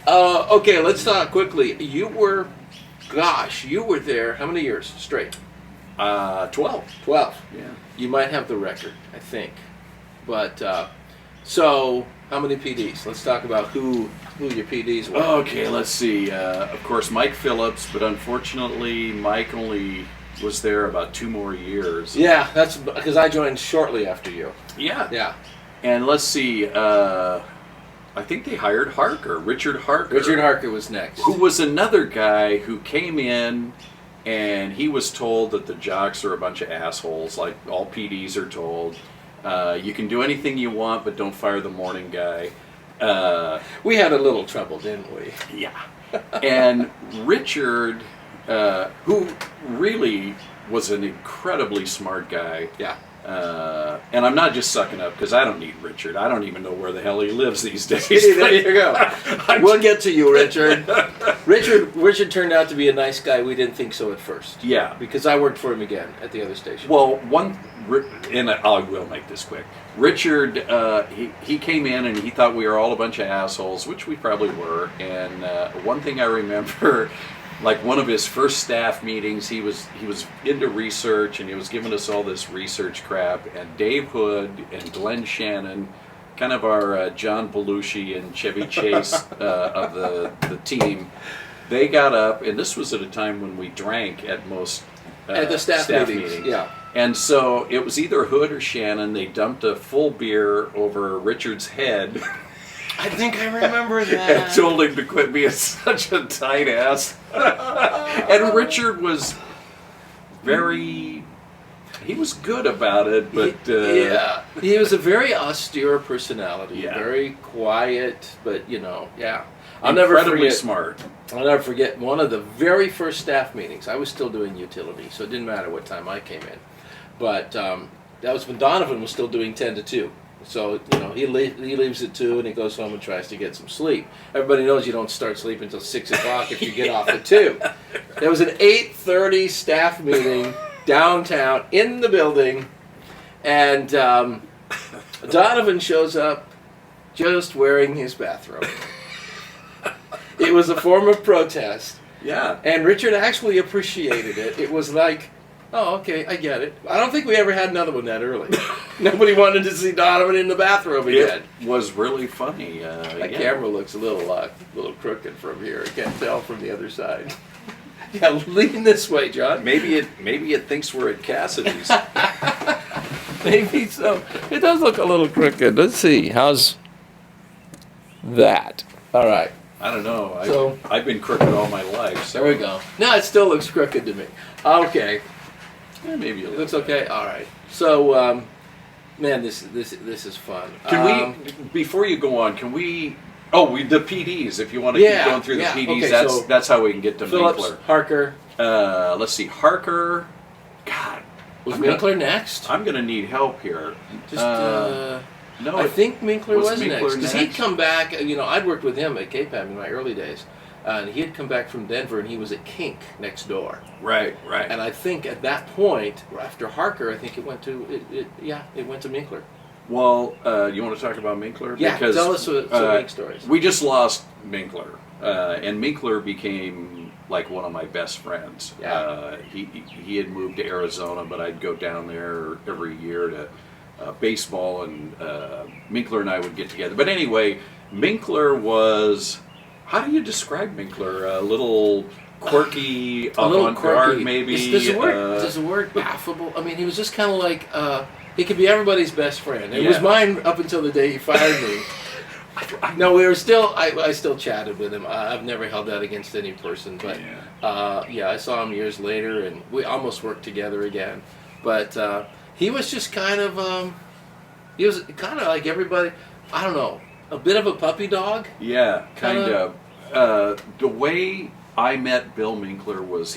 Okay, let's talk quickly. You were there how many years straight? 12. 12. Yeah. You might have the record, I think. But, so, how many PDs? Let's talk about who your PDs were. Okay, let's see. Of course, Mike Phillips, but unfortunately, Mike only was there about 2 more years. Yeah, that's because I joined shortly after you. Yeah. Yeah. And let's see. I think they hired Harker, Richard Harker. Richard Harker was next. Who was another guy who came in and he was told that the jocks are a bunch of assholes, like all PDs are told. You can do anything you want, but don't fire the morning guy. We had a little trouble, didn't we? Yeah. And Richard, who really was an incredibly smart guy. Yeah. And I'm not just sucking up because I don't need Richard. I don't even know where the hell he lives these days. There you go. We'll get to you, Richard. Richard turned out to be a nice guy. We didn't think so at first. Yeah. Because I worked for him again at the other station. Well, and I will make this quick. Richard, he came in and he thought we were all a bunch of assholes, which we probably were. And one thing I remember, like one of his first staff meetings, he was into research and he was giving us all this research crap. And Dave Hood and Glenn Shannon, kind of our John Belushi and Chevy Chase of the team, they got up, and this was at a time when we drank at most at the staff meetings. Yeah. And so it was either Hood or Shannon. They dumped a full beer over Richard's head. I think I remember that. And told him to quit being such a tight ass. And Richard was he was good about it, but... yeah. He was a very austere personality. Yeah. Very quiet, but, yeah. Incredibly smart. I'll never forget one of the very first staff meetings. I was still doing utility, so it didn't matter what time I came in. But that was when Donovan was still doing 10 to 2. So, he leaves at 2 and he goes home and tries to get some sleep. Everybody knows you don't start sleeping until 6 o'clock if you get off at 2. There was an 8:30 staff meeting downtown in the building, and Donovan shows up just wearing his bathrobe. It was a form of protest. Yeah. And Richard actually appreciated it. It was like, oh, okay, I get it. I don't think we ever had another one that early. Nobody wanted to see Donovan in the bathrobe again. It was really funny. That camera looks a little crooked from here. I can't tell from the other side. Yeah, lean this way, John. Maybe it thinks we're at Cassidy's. Maybe so. It does look a little crooked. Let's see. How's that? All right. I don't know. I've been crooked all my life. So. There we go. No, it still looks crooked to me. Okay. Yeah, maybe it looks okay. All right. So, man, this is fun. Can we? Before you go on, can we? Oh, the PDs. If you want to keep going through the PDs, okay, that's how we can get to Phillips, Minkler. Harker. Let's see, Harker. God, was Minkler next? I'm going to need help here. No, I think Minkler was Minkler next because he'd come back. I'd worked with him at KPAB in my early days, and he had come back from Denver, and he was at Kink next door. Right. And I think at that point, after Harker, I think it went to Minkler. Well, you want to talk about Minkler? Yeah, because, tell us some Mink stories. We just lost Minkler, and Minkler became like one of my best friends. Yeah. He had moved to Arizona, but I'd go down there every year to baseball, and Minkler and I would get together. But anyway, Minkler was, how do you describe Minkler? A little quirky, avant-garde maybe? Does the word affable? I mean, he was just kind of like, he could be everybody's best friend. It was mine up until the day he fired me. No, we were still, I still chatted with him. I've never held that against any person, but I saw him years later, and we almost worked together again. But he was just kind of, like everybody, I don't know, a bit of a puppy dog. Yeah, kind of. The way I met Bill Minkler was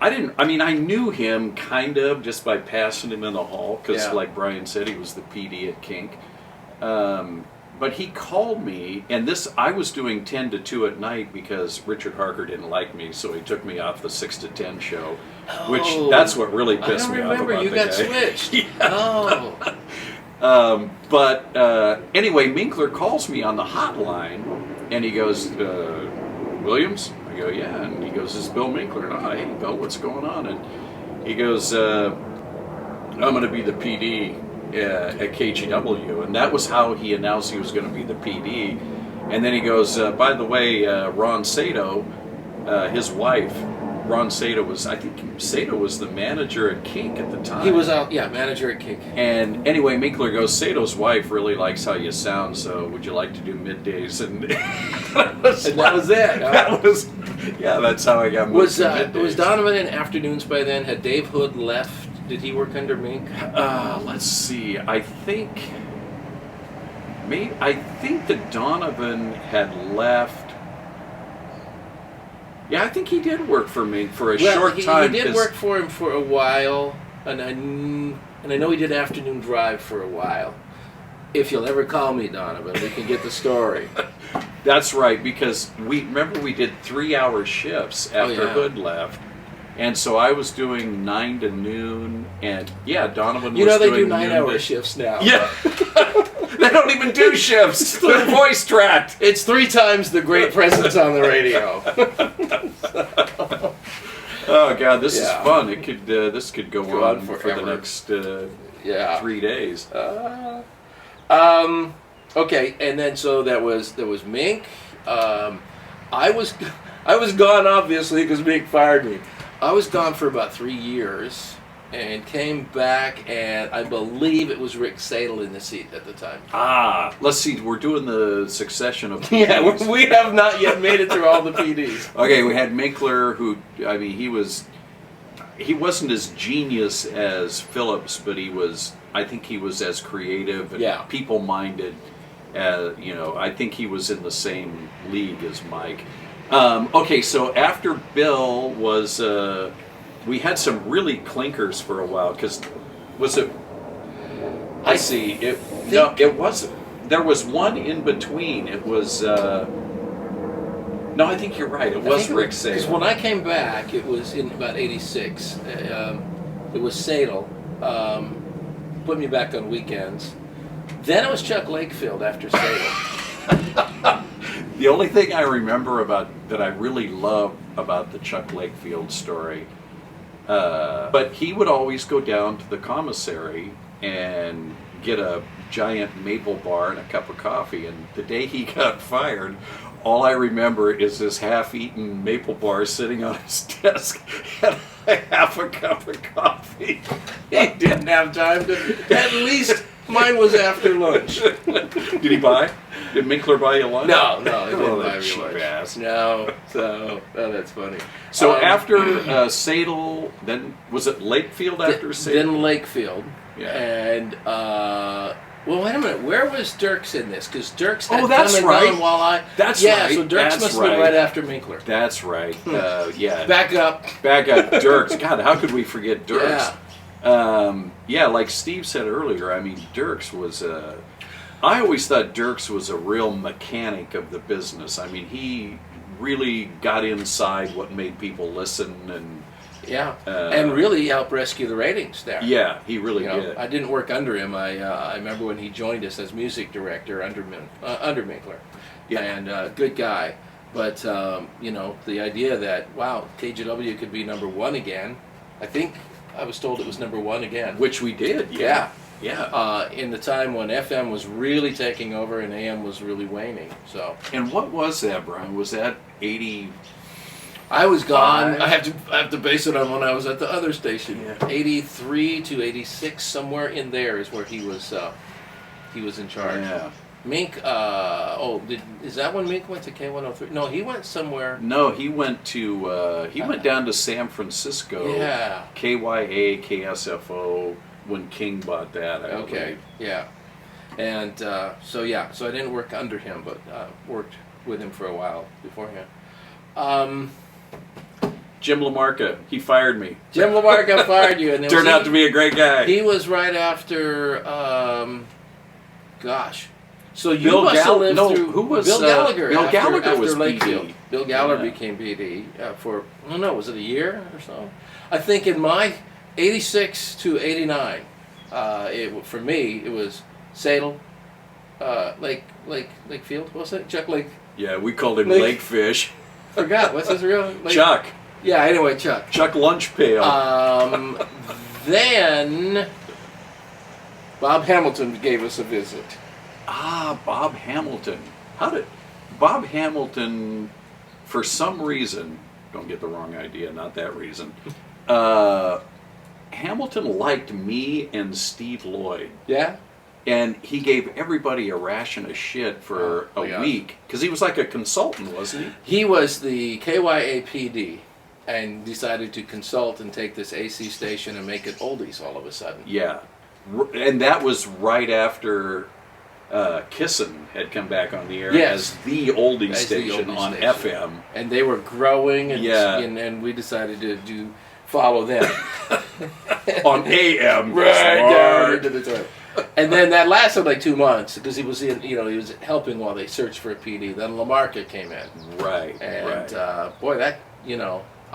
I knew him kind of just by passing him in the hall, because like Bryan said, he was the PD at Kink. But he called me, and I was doing 10 to 2 at night because Richard Harker didn't like me, so he took me off the 6 to 10 show, which that's what really pissed me off about the guy. I remember, you got switched. But anyway, Minkler calls me on the hotline, And he goes, Williams? I go, yeah. And he goes, this is Bill Minkler. And hey, Bill, what's going on? And he goes, I'm going to be the PD at KGW. And that was how he announced he was going to be the PD. And then he goes, by the way, Ron Sato, his wife, Ron Sato was, I think Sato was the manager at Kink at the time. He was manager at Kink. And anyway, Minkler goes, Sato's wife really likes how you sound, so would you like to do middays? And that was it. That was, yeah, that's how I got moved to middays. Was Donovan in afternoons by then? Had Dave Hood left? Did he work under Mink? Let's see. I think that Donovan had left. Yeah, I think he did work for me for a short time. He did work for him for a while, and I know he did afternoon drive for a while. If you'll ever call me, Donovan, we can get the story. That's right, because we did 3-hour shifts after Hood left, and so I was doing 9 to noon, and Donovan was doing they do 9-hour shifts now. Yeah. They don't even do shifts. They're voice tracked. It's 3 times the great presence on the radio. Oh God, this is fun. It could this could go on for the next 3 days. Okay, and then so there was Mink. I was gone obviously because Mink fired me. I was gone for about 3 years. And came back, and I believe it was Rick Sadel in the seat at the time. Let's see. We're doing the succession of PDs. Yeah, we have not yet made it through all the PDs. Okay, we had Minkler, who, I mean, he wasn't as genius as Phillips, but I think he was as creative and people-minded. I think he was in the same league as Mike. Okay, so after Bill was... we had some really clinkers for a while, because was it? I see. No, it wasn't. There was one in between. It was. No, I think you're right. It was Rick Sadel. Because when I came back, it was in about '86. It was Sadel. Put me back on weekends. Then it was Chuck Lakefield after Sadel. The only thing I remember that I really love about the Chuck Lakefield story. But he would always go down to the commissary and get a giant maple bar and a cup of coffee. And the day he got fired, all I remember is this half-eaten maple bar sitting on his desk and half a cup of coffee. He didn't have time to. At least mine was after lunch. Did he buy? Did Minkler buy you lunch? No, he didn't buy me cheap lunch. Ass. No, that's funny. So after Sadel, then was it Lakefield after Sadel? Then Lakefield. Yeah. And well, wait a minute. Where was Dirks in this? Because Dirks had that's come and right. gone while I. That's yeah, right. so Dirks must have been right after Minkler. That's right. Yeah. Back up. Dirks. God, how could we forget Dirks? Yeah. Like Steve said earlier, I mean, Dirks was I always thought Dirks was a real mechanic of the business. I mean, he really got inside what made people listen and really helped rescue the ratings there. Yeah, he really did. I didn't work under him. I remember when he joined us as music director under Minkler. Yeah. And good guy. But, the idea that, wow, KGW could be number 1 again. I think I was told it was number 1 again. Which we did, Yeah. Yeah. In the time when FM was really taking over and AM was really waning. So. And what was that, Brian? Was that 80? I was gone. I have to base it on when I was at the other station. Yeah. 83 to 86, somewhere in there is where he was in charge. Yeah. Mink. Is that when Mink went to K103? No, he went somewhere. No, he went to went down to San Francisco. Yeah. KYA, KSFO. When King bought that, I believe. Yeah. And so I didn't work under him, but worked with him for a while beforehand. Jim LaMarca, he fired me. Jim LaMarca fired you. And turned out to be a great guy. He was right after, So you Bill must have lived through... Who was Bill Gallagher. Bill Gallagher after was Lakefield. PD. Bill Gallagher became PD for, I don't know, was it a year or so? I think in my 86 to 89, for me, it was Sadel, Lakefield, what was it? Chuck Yeah, we called him Lake- Lakefish. Forgot what's his real name? Chuck. Yeah. Anyway, Chuck. Chuck Lunch Pail. Then Bob Hamilton gave us a visit. Bob Hamilton. How did Bob Hamilton, for some reason, don't get the wrong idea, not that reason, Hamilton liked me and Steve Lloyd. Yeah. And he gave everybody a ration of shit for Oh, my a gosh. week. Because he was like a consultant, wasn't he? He was the KYAPD and decided to consult and take this AC station and make it oldies all of a sudden. Yeah. And that was right after Kissin' had come back on the air Yes. as the oldie As the station oldie on station. FM. And they were growing, and, Yeah. and we decided to follow them. On AM. Right down Smart. into the toilet. And then that lasted like 2 months because he was he was helping while they searched for a PD. Then Lamarca came in, Right. and right. boy, that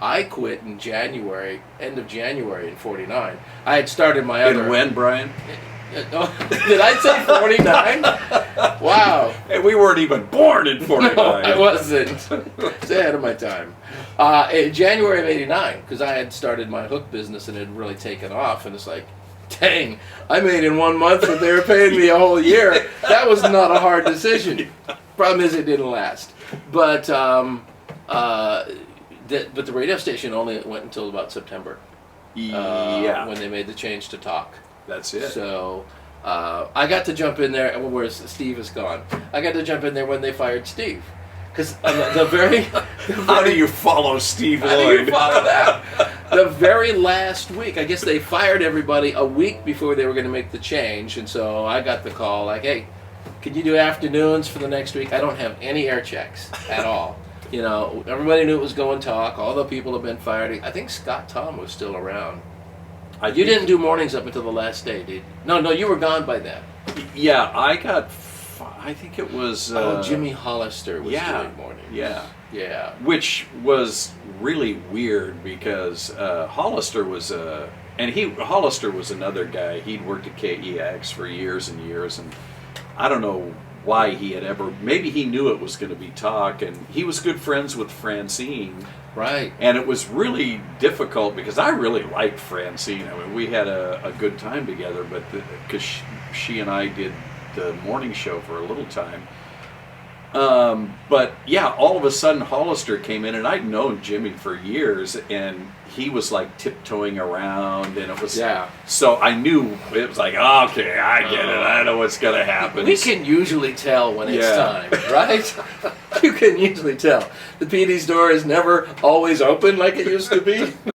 I quit in January, end of January in '49. I had started my other. And when, Brian? Did I say 49? Wow. Hey, we weren't even born in 49. No, I wasn't. It's ahead of my time. In January of '89, because I had started my hook business and it had really taken off, and it's like, dang, I made in 1 month what they were paying me a whole year. That was not a hard decision. Problem is, it didn't last. But but the radio station only went until about September. Yeah. When they made the change to talk. That's it. So I got to jump in there, whereas Steve is gone. I got to jump in there when they fired Steve. Because How do you follow Steve how do Lloyd? you follow that? The very last week, I guess they fired everybody a week before they were going to make the change, and so I got the call like, "Hey, can you do afternoons for the next week?" I don't have any air checks at all. Everybody knew it was going talk. All the people have been fired. I think Scott Tom was still around. You didn't do mornings up until the last day, did you? No, you were gone by then. Yeah, I think it was. Jimmy Hollister was doing mornings. Yeah. Yeah. Which was really weird because Hollister was Hollister was another guy. He'd worked at KEX for years and years, and I don't know why he had ever. Maybe he knew it was going to be talk, and he was good friends with Francine. Right. And it was really difficult because I really liked Francine. I mean, we had a good time together, but because she and I did the morning show for a little time. But yeah, all of a sudden Hollister came in, and I'd known Jimmy for years, and he was like tiptoeing around, and it was So I knew it was like, okay, I get it. I know what's gonna happen. We can usually tell when it's time, right? You can usually tell. The PD's door is never always open like it used to be.